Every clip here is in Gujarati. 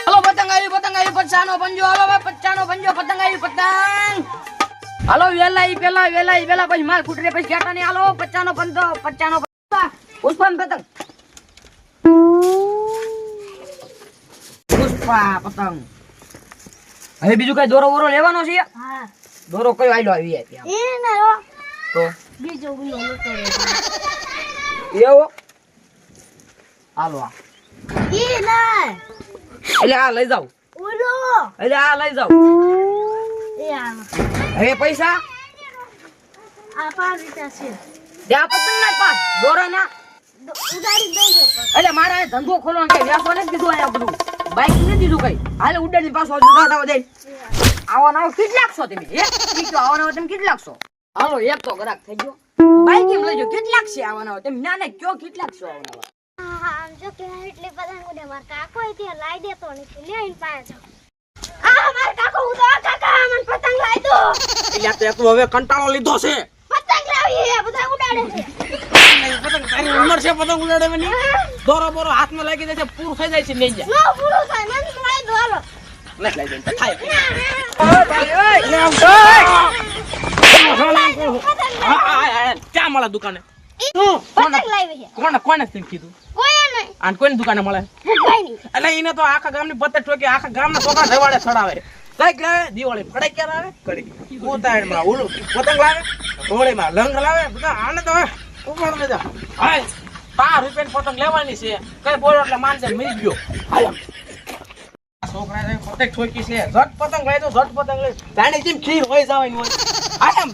હાલો પતંગ આવી પચાનો પંજો હાલો ભાઈ પચાનો પંજો પતંગ આવી પતંગ હાલો વેલા પછી માલ ફૂટરે પછી ઘાટા ને હાલો પચાનો પંજો પુષ્પાન પતંગ પુષ્પા પતંગ હવે બીજું કઈ દોરો બોરો લેવાનો છે? હા દોરો કયો આઈલો આવી એ ના તો બીજો બીજો લેતો એવો હાલો આ એ ના એટલે આ લઈ જાવ ઓલો એટલે આ લઈ જાવ એ આલો હવે પૈસા આ 5 રૂપિયા છે ત્યાં પતંગ ના પાસ દોરો ના ઉડાડી દેજો એટલે મારા આ ધંધો ખોલવાનો કઈ વ્યાસો નથી દીધું અહીંયા બધું બાઈક નથી દીધું કઈ હાલે ઉડાડી પાછો ઉડાડાવ દે આવવાનો કેટલાક છો તમે કીધું આવવાનો તમે કેટલાક છો હાલો એક તો ગ્રાહક થઈ ગયો બાઈક એમ લઈ જો કેટલાક છે આવવાનો તમે ના ને કયો કેટલાક છો આવવાનો હા જો કે એટલે પતંગ ઉડે માર કાકો તે લાઈ દેતો નથી લઈને પાછો આ માર કાકો હું તો કાકા મને પતંગ લાઈ દો એટલે તે તું હવે કંટાળો લીધો છે પતંગ લાવી પતંગ ઉડાડે છે પતંગ તારી ઉંમર છે પતંગ ઉડાડવાની દોરો બોરો હાથમાં લાગી જાય છે પૂરું થઈ જાય છે નહીં જાય નો પૂરો થાય મને લાઈ દો હાલો લઈ લઈ દે થાય ક્યાં મળે દુકાને પતંગ લાવી છે કોને તેમ કીધું કોઈ નહીં અને કોની દુકાને મળે ભૂખાઈ નહીં એટલે એને તો આખા ગામની પતંગ ઠોકે આખા ગામના છોકરા રવાડે ચડાવે કઈક લાવે દિવાળી ફડાઈ ક્યારે આવે કરી ઉતાવળમાં ઉડું પતંગ લાવે હોળીમાં લંગ લાવે બધા આનંદ આવે ઉપર બધા હાય 5 રૂપિયાની પતંગ લેવાની છે કઈ બોલો એટલે માનસે મરી ગયો હાલ છોકરા પતંગ ઠોકી છે ઝટ પતંગ લઈ દો ઝટ પતંગ લઈ જાણે જેમ ખીર હોય જવાની હોય આમ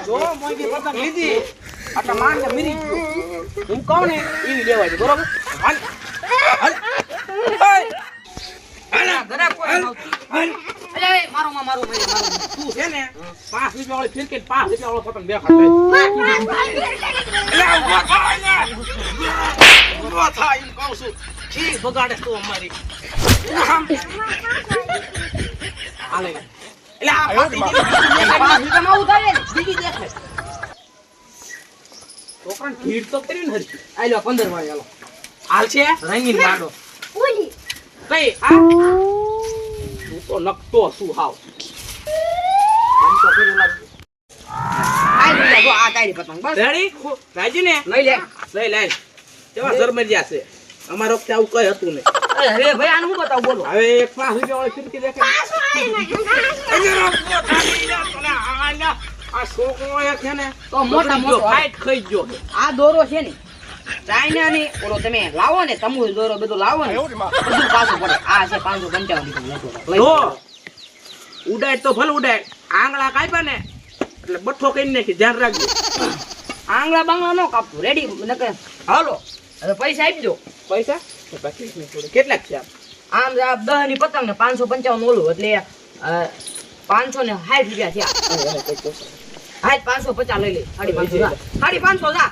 જો મોંઘી પતંગ લીધી એટલે માનસે મરી ગયો હું કહું ને એવી લેવાની બરોબર હાલ હાલ તું છે ને 5 રૂપિયા વાળી ફિરકી 5 રૂપિયા વાળો પતંગ દેખાડે ઉભો થા એમ કહું છું કી બગાડે તું અમારી હાલે એટલે આ 5 રૂપિયામાં ઉતારે બીજી દેખાય છોકરાને ભીડ તો કરી ને હરકી આલો 15 વાળી હાલો હાલ છે રંગીન લાડો ઓલી કઈ આ તું તો નકતો શું હાવ તો કરી લાગ આ જો આ કાઈ પતંગ બસ રેડી રાજી ને લઈ લે કેવા જર્મનિયા છે અમારો કે આવું કઈ હતું ને હવે ભાઈ આને હું બતાવું બોલો હવે એક 5 રૂપિયા વાળી ફિરકી દેખે આ છોકરો એક છે ને તો મોટા મોટો હાઈટ ખાઈ ગયો આ દોરો છે ને ચાઇના ની ઓલો તમે લાવો ને તમુ દોરો બધું લાવો ને બધું પાછું પડે આ છે 555 લો ઉડાય તો ભલે ઉડાય આંગળા કાપ્યા ને એટલે બઠ્ઠો કઈ નાખી ધ્યાન રાખજો આંગળા બાંગળા નો કાપતું રેડી નકે હાલો હવે પૈસા આપજો પૈસા કેટલાક છે આમ 10 ની પતંગ ને 555 ઓલું એટલે 560 રૂપિયા થયા હાય 550 લઈ લે 550 જા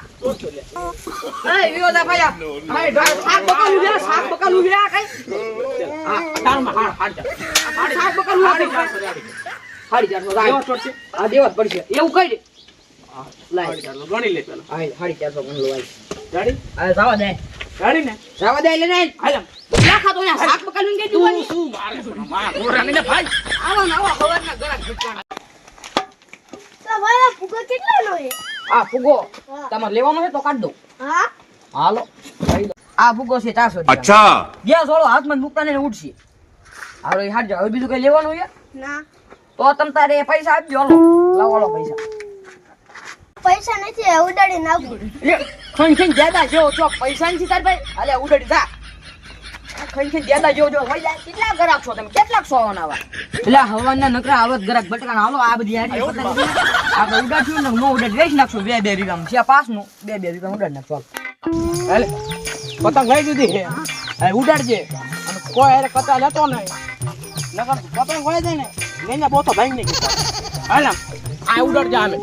એ વિયોદા ભાઈ હાય શાક બકાલું વ્યા કઈ હા તારમાં હાડ શાક બકાલું હાડી 400 જા આ દેવત પડશે એવું કઈ દે લાઈ ગણી લે પેલા હાય 450 ગણલો ભાઈ ગાડી આ જાવા દે ગાડી ને જાવા દે લે ને હાલ લાખા તો શાક બકાલું કે દીવાની શું મારે મારા ગોરાને ને ભાઈ આવા ખબરના ગરાક ફૂટવાના તમારા ફુગો કેટલાનો છે આ ફુગો તમારે લેવાનો છે તો કાઢ દો હા હાલો લઈ લો આ ફુગો છે 400 અચ્છા ગેસ વાળો હાથમાં મૂકતા ને ઉડશે હાલો એ હાડ હવે બીજું કઈ લેવાનું છે ના તો તમ તારે પૈસા આપજો હાલો લાવો પૈસા પૈસા નથી ઉડાડી નાખું ખંખી જ્યાદા જેવો ચોક પૈસા નથી તાર ભાઈ હાલે ઉડાડી જા ખંખી જ્યાદા જેવો જો હોય જાય કેટલા ગરાક છો તમે કેટલાક સો આવવાના એટલે હવાના નકરા આવત ગરાક બટકાના હાલો આ બધી હાડી પતંગ આપણે ઉડાડશું ને નો ઉડાડ વેચ નાખશો 2 રૂપિયા છે 5 નું 2 રૂપિયા ઉડાડ નાખશો હાલે પતંગ લઈ દીધી છે હવે ઉડાડજે અને કોઈ હારે કતા લેતો નહીં નકર પતંગ હોય જાય ને લઈને બોતો ભાઈ ને કીધા હાલ આ ઉડાડ જા અમે